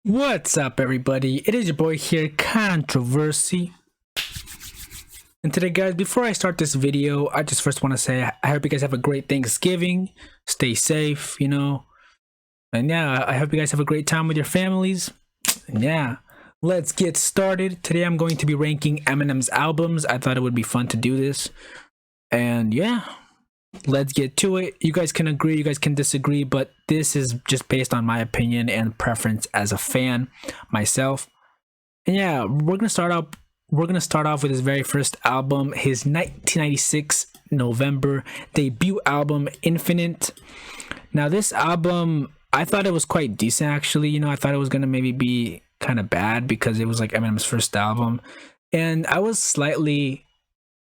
What's up, everybody? It is your boy here, Controversy. And today, guys, before I start this video, I just first want to say I hope you guys have a great Thanksgiving. Stay safe, And yeah, I hope you guys have a great time with your families. And yeah, let's get started. Today, I'm going to be ranking Eminem's albums. I thought it would be fun to do this. And yeah, let's get to it. You guys can agree, you guys can disagree, but this is just based on my opinion and preference as a fan myself. And yeah, we're gonna start off with his very first album, his 1996 November debut album, Infinite. Now this album, I thought it was quite decent actually. I thought it was gonna maybe be kind of bad because it was like Eminem's first album, and I was slightly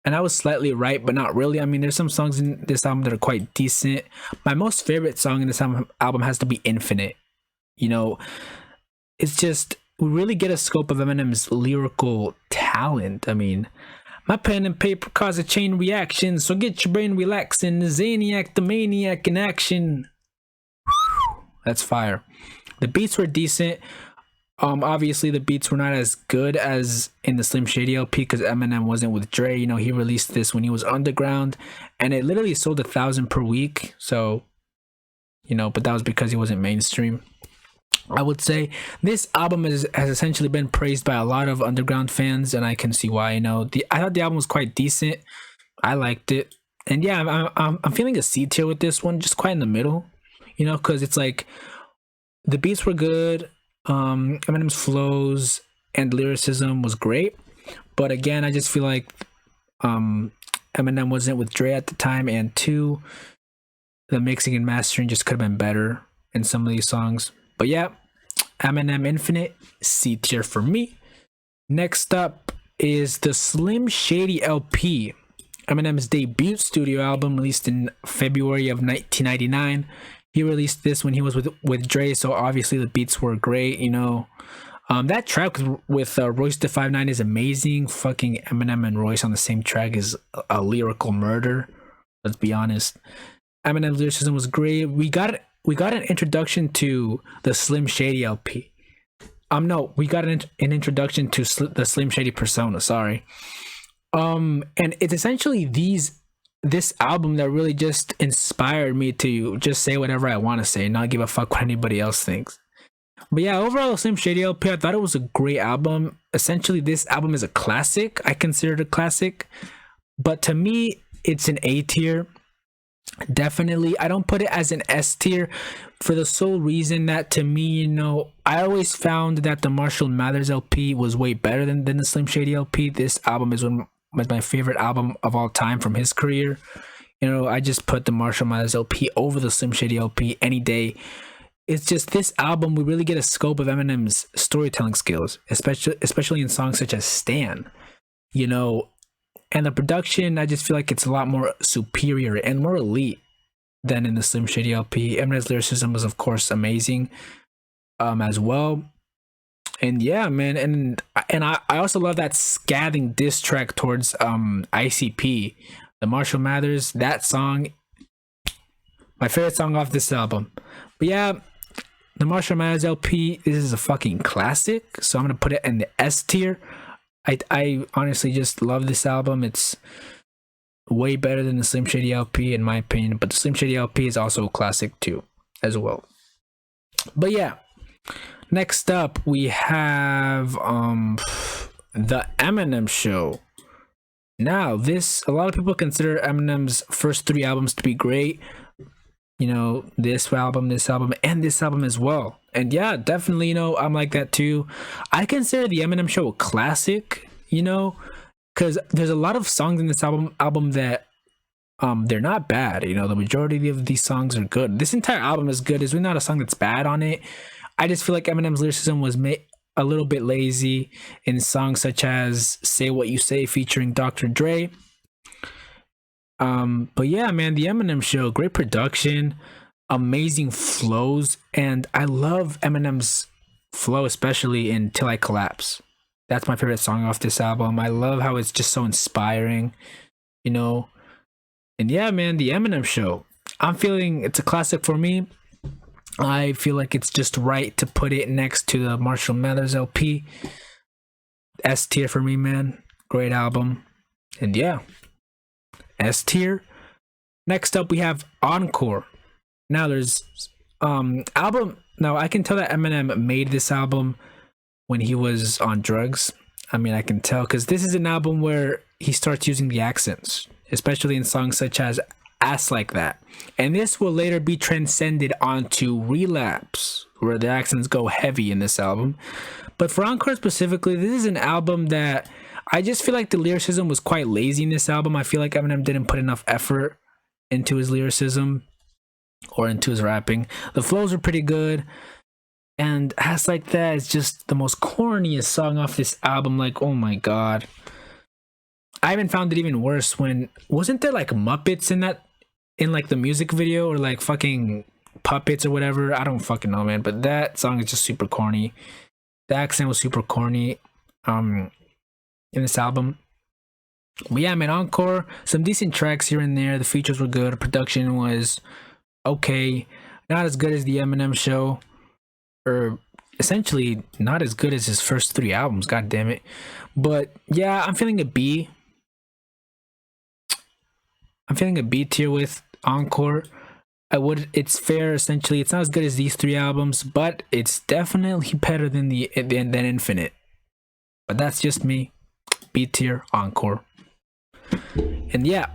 right, but not really. I mean, there's some songs in this album that are quite decent. My most favorite song in this album has to be Infinite. It's just, we really get a scope of Eminem's lyrical talent. I mean, my pen and paper cause a chain reaction, so get your brain relaxing. The Zaniac, the maniac in action. That's fire. The beats were decent. Obviously the beats were not as good as in the Slim Shady LP because Eminem wasn't with Dre. He released this when he was underground, and it literally sold 1,000 per week. So, but that was because he wasn't mainstream. I would say this album has essentially been praised by a lot of underground fans, and I can see why. I thought the album was quite decent. I liked it, and yeah, I'm feeling a C tier with this one, just quite in the middle. Because it's like the beats were good. Eminem's flows and lyricism was great, but again, I just feel like Eminem wasn't with Dre at the time, and two, the mixing and mastering just could have been better in some of these songs. But yeah, Eminem Infinite, C tier for me. Next up is the Slim Shady LP, Eminem's debut studio album, released in February of 1999. He released this when he was with Dre, so obviously the beats were great. That track with Royce da 5'9" is amazing. Fucking Eminem and Royce on the same track is a lyrical murder. Let's be honest. Eminem's lyricism was great. We got an introduction to the Slim Shady LP. No, we got an introduction to the Slim Shady persona. Sorry. And it's essentially this album that really just inspired me to just say whatever I want to say and not give a fuck what anybody else thinks. But yeah, overall, Slim Shady LP, I thought it was a great album. Essentially, this album is a classic. I consider it a classic, but to me, it's an A tier. Definitely, I don't put it as an S tier for the sole reason that, to me, I always found that the Marshall Mathers LP was way better than the Slim Shady LP. This album is my favorite album of all time from his career. I just put the Marshall Mathers LP over the Slim Shady LP any day. It's just this album, we really get a scope of Eminem's storytelling skills, especially in songs such as Stan. And the production, I just feel like it's a lot more superior and more elite than in the Slim Shady LP. Eminem's lyricism was, of course, amazing as well. And yeah, man, and I also love that scathing diss track towards ICP, the Marshall Mathers. That song, my favorite song off this album. But yeah, the Marshall Mathers LP, this is a fucking classic, so I'm gonna put it in the S tier. I honestly just love this album. It's way better than the Slim Shady LP in my opinion, but the Slim Shady LP is also a classic too, as well. But yeah. Next up, we have the Eminem Show. Now, a lot of people consider Eminem's first 3 albums to be great. This album, and this album as well. And yeah, definitely, I'm like that too. I consider the Eminem Show a classic, because there's a lot of songs in this album that they're not bad. The majority of these songs are good. This entire album is good. There's really not a song that's bad on it. I just feel like Eminem's lyricism was a little bit lazy in songs such as Say What You Say featuring Dr. Dre. But yeah, man, the Eminem Show, great production, amazing flows, and I love Eminem's flow, especially in Till I Collapse. That's my favorite song off this album. I love how it's just so inspiring, And yeah, man, the Eminem Show, I'm feeling it's a classic for me. I feel like it's just right to put it next to the Marshall Mathers LP. S tier for me, man. Great album. And yeah, S tier. Next up, we have Encore. Now there's album. Now I can tell that Eminem made this album when he was on drugs. I mean, I can tell because this is an album where he starts using the accents, especially in songs such as Ass Like That. And this will later be transcended onto Relapse, where the accents go heavy in this album. But for Encore specifically, this is an album that I just feel like the lyricism was quite lazy in this album. I feel like Eminem didn't put enough effort into his lyricism or into his rapping. The flows are pretty good. And Ass Like That is just the most corniest song off this album. Like, oh my god. I even found it even worse when wasn't there like Muppets in that in like the music video or like fucking puppets or whatever? I don't fucking know, man. But that song is just super corny. The accent was super corny in this album. But yeah, man, Encore, some decent tracks here and there. The features were good. Production was okay. Not as good as the Eminem Show. Or essentially not as good as his first 3 albums, god damn it. But yeah, I'm feeling a B. I'm feeling a B tier with Encore. It's fair, essentially. It's not as good as these 3 albums, but it's definitely better than than Infinite. But that's just me. B tier, Encore. And yeah,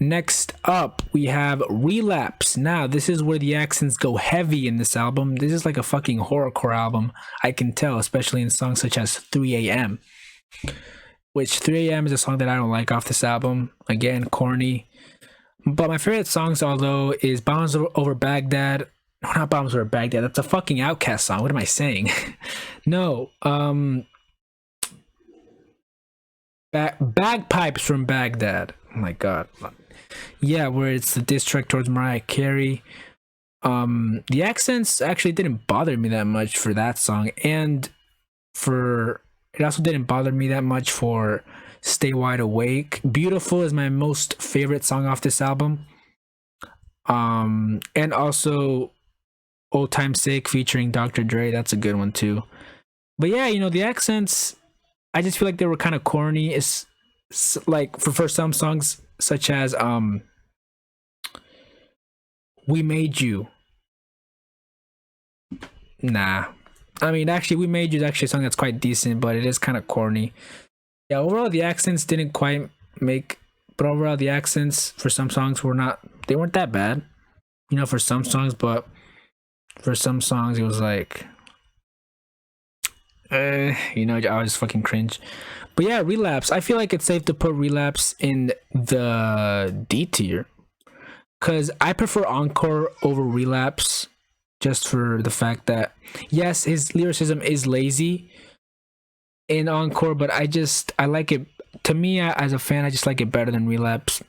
next up we have Relapse. Now this is where the accents go heavy in this album. This is like a fucking horrorcore album, I can tell, especially in songs such as 3 a.m. Which 3 a.m. is a song that I don't like off this album. Again, corny. But my favorite songs, although, is Bombs Over Baghdad. No, not Bombs Over Baghdad. That's a fucking Outkast song. What am I saying? No. Bagpipes from Baghdad. Oh my god. Yeah, where it's the diss track towards Mariah Carey. The accents actually didn't bother me that much for that song. And it also didn't bother me that much for Stay Wide Awake. Beautiful is my most favorite song off this album. And also Old Time's Sake featuring Dr. Dre. That's a good one too. But yeah, the accents, I just feel like they were kind of corny. It's like for some songs such as We Made You. Nah. I mean, actually, We Made You is actually a song that's quite decent, but it is kind of corny. Yeah, overall, the accents didn't quite but overall, the accents for some songs they weren't that bad, for some songs, but for some songs, it was like, I was fucking cringe. But yeah, Relapse, I feel like it's safe to put Relapse in the D tier, because I prefer Encore over Relapse, just for the fact that, yes, his lyricism is lazy in Encore, but I like it. To me, as a fan, I just like it better than Relapse.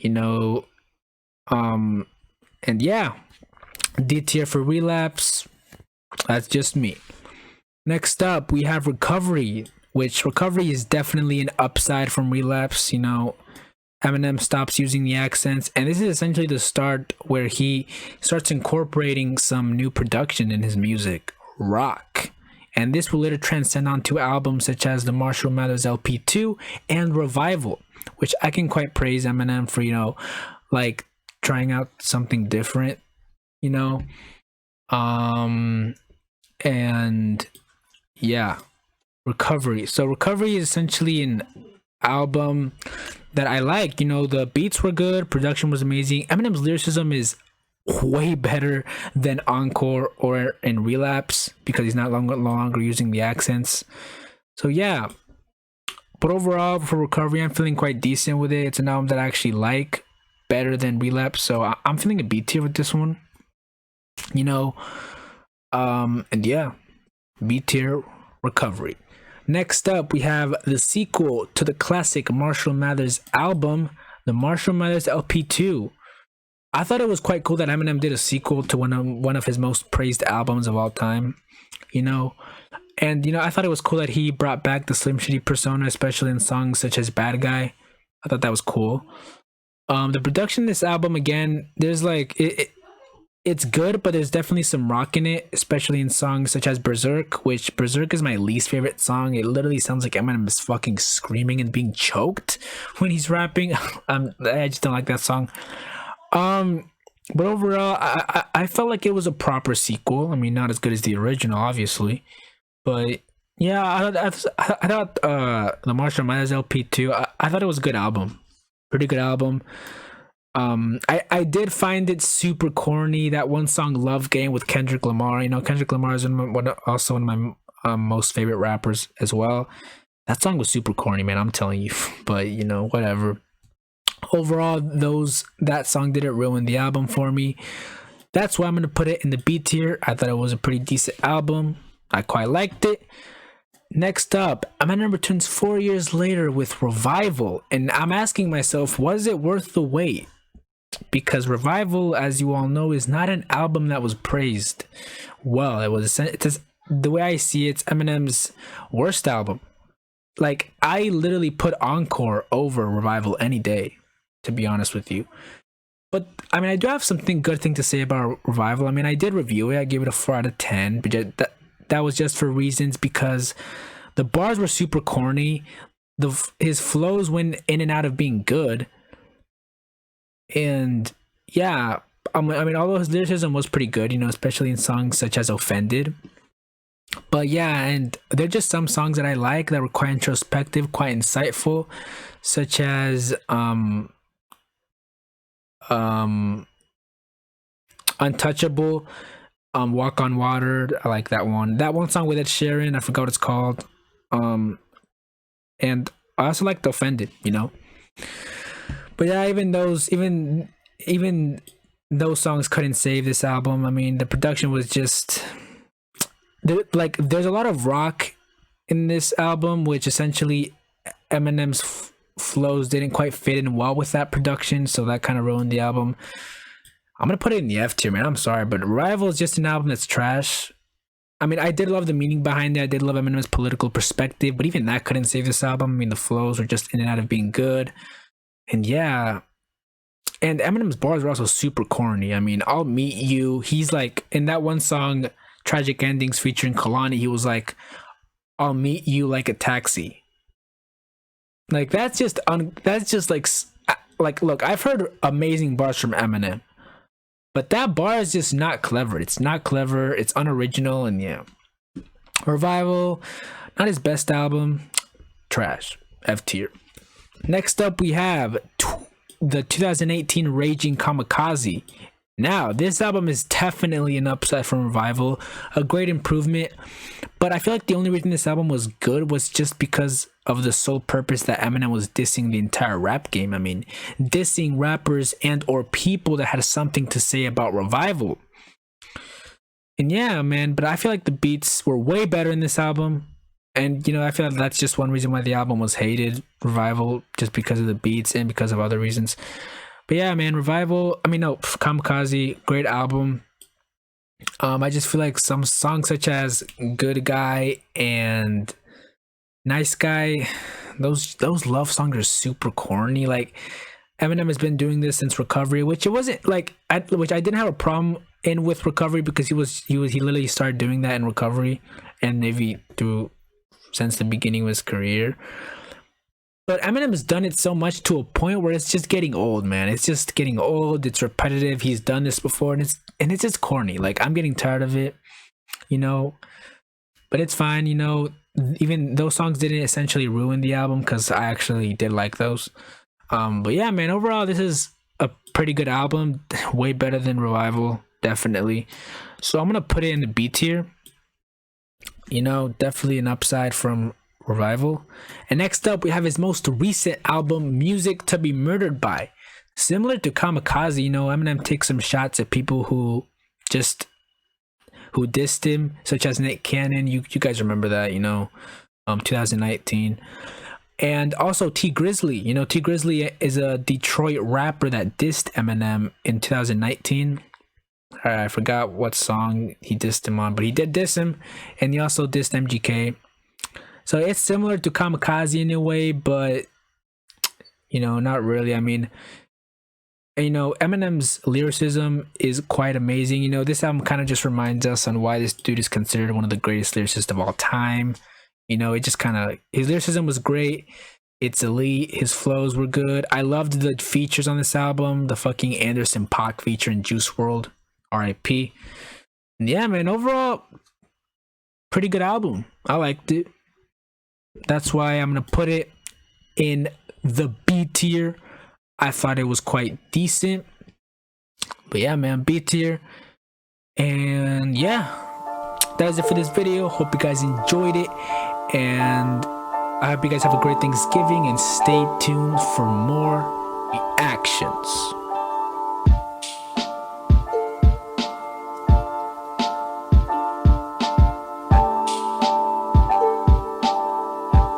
And yeah, D tier for Relapse. That's just me. Next up, we have Recovery, which Recovery is definitely an upside from Relapse. Eminem stops using the accents, and this is essentially the start where he starts incorporating some new production in his music, rock. And this will later transcend onto albums such as the Marshall Mathers LP2 and Revival, which I can quite praise Eminem for, like trying out something different, and yeah, Recovery. So Recovery is essentially an album that I like. The beats were good, production was amazing. Eminem's lyricism is way better than Encore or in Relapse because he's no longer using the accents. So yeah, but overall for Recovery, I'm feeling quite decent with it. It's an album that I actually like better than Relapse, so I'm feeling a B tier with this one. And yeah, B tier, Recovery. Next up, we have the sequel to the classic Marshall Mathers album, the Marshall Mathers LP2. I thought it was quite cool that Eminem did a sequel to one of his most praised albums of all time, And, I thought it was cool that he brought back the Slim Shady persona, especially in songs such as Bad Guy. I thought that was cool. The production of this album, again, there's like, it's good, but there's definitely some rock in it, especially in songs such as Berserk, which Berserk is my least favorite song. It literally sounds like Eminem is fucking screaming and being choked when he's rapping. I just don't like that song. But overall, I felt like it was a proper sequel. I mean, not as good as the original, obviously, but yeah, I thought the Marshall Mathers LP too. I thought it was a good album, pretty good album. I did find it super corny. That one song, "Love Game" with Kendrick Lamar. You know, Kendrick Lamar is also one of my most favorite rappers as well. That song was super corny, man. I'm telling you. But you know, whatever. Overall, that song didn't ruin the album for me. That's why I'm gonna put it in the B tier. I thought it was a pretty decent album. I quite liked it. Next up, Eminem returns 4 years later with Revival, and I'm asking myself, was it worth the wait? Because Revival, as you all know, is not an album that was praised well. It's the way I see it, it's Eminem's worst album. Like, I literally put Encore over Revival any day, to be honest with you. But I mean, I do have good thing to say about Revival. I mean, I did review it. I gave it a 4 out of 10, but that was just for reasons because the bars were super corny. His flows went in and out of being good. And yeah, I mean, although his lyricism was pretty good, you know, especially in songs such as Offended. But yeah, and there are just some songs that I like that were quite introspective, quite insightful, such as Untouchable, Walk on Water. I like that one. That one song with Ed Sheeran, I forgot what it's called. And I also liked Offended, you know. But yeah, even those songs couldn't save this album. I mean, the production was just there's a lot of rock in this album, which essentially Eminem's flows didn't quite fit in well with that production, so that kind of ruined the album. I'm gonna put it in the F tier, man. I'm sorry, but Revival is just an album that's trash. I mean, I did love the meaning behind it. I did love Eminem's political perspective, but even that couldn't save this album. I mean, the flows were just in and out of being good. And yeah, and Eminem's bars were also super corny. I mean, I'll meet you. He's like, in that one song, Tragic Endings featuring Kalani, he was like, I'll meet you like a taxi. Like, that's just like, look, I've heard amazing bars from Eminem, but that bar is just not clever. It's not clever. It's unoriginal. And yeah, Revival, not his best album. Trash. F tier. Next up, we have the 2018 Raging Kamikaze. Now, this album is definitely an upside from Revival, a great improvement, but I feel like the only reason this album was good was just because of the sole purpose that Eminem was dissing the entire rap game. I mean, dissing rappers and or people that had something to say about Revival. And yeah, man, but I feel like the beats were way better in this album. And, you know, I feel like that's just one reason why the album was hated, Revival, just because of the beats and because of other reasons. But yeah, man, Kamikaze, great album. I just feel like some songs such as Good Guy and Nice Guy, those love songs are super corny. Like, Eminem has been doing this since Recovery, which it wasn't like, which I didn't have a problem in with Recovery because he literally started doing that in Recovery and maybe since the beginning of his career. But Eminem has done it so much to a point where it's just getting old, man. It's just getting old. It's repetitive. He's done this before, and it's just corny. Like, I'm getting tired of it, you know. But it's fine, you know. Even those songs didn't essentially ruin the album because I actually did like those. But yeah, man. Overall, this is a pretty good album. Way better than Revival, definitely. So I'm gonna put it in the B tier. You know, definitely an upside from Revival. And next up, we have his most recent album, Music to Be Murdered By. Similar to Kamikaze, you know, Eminem takes some shots at people who dissed him, such as Nick Cannon. You guys remember that, you know, 2019. And also T Grizzly. You know, T Grizzly is a Detroit rapper that dissed Eminem in 2019. I forgot what song he dissed him on, but he did diss him, and he also dissed MGK. So it's similar to Kamikaze in a way, but, you know, not really. I mean, And, you know, Eminem's lyricism is quite amazing. You know, this album kind of just reminds us on why this dude is considered one of the greatest lyricists of all time. You know, it just kind of, his lyricism was great. It's elite. His flows were good. I loved the features on this album. The fucking Anderson .Paak feature in Juice World, R.I.P. And yeah, man, overall, pretty good album. I liked it. That's why I'm gonna put it in the B tier. I thought it was quite decent. But yeah, man, B tier. And yeah, that is it for this video. Hope you guys enjoyed it. And I hope you guys have a great Thanksgiving and stay tuned for more reactions.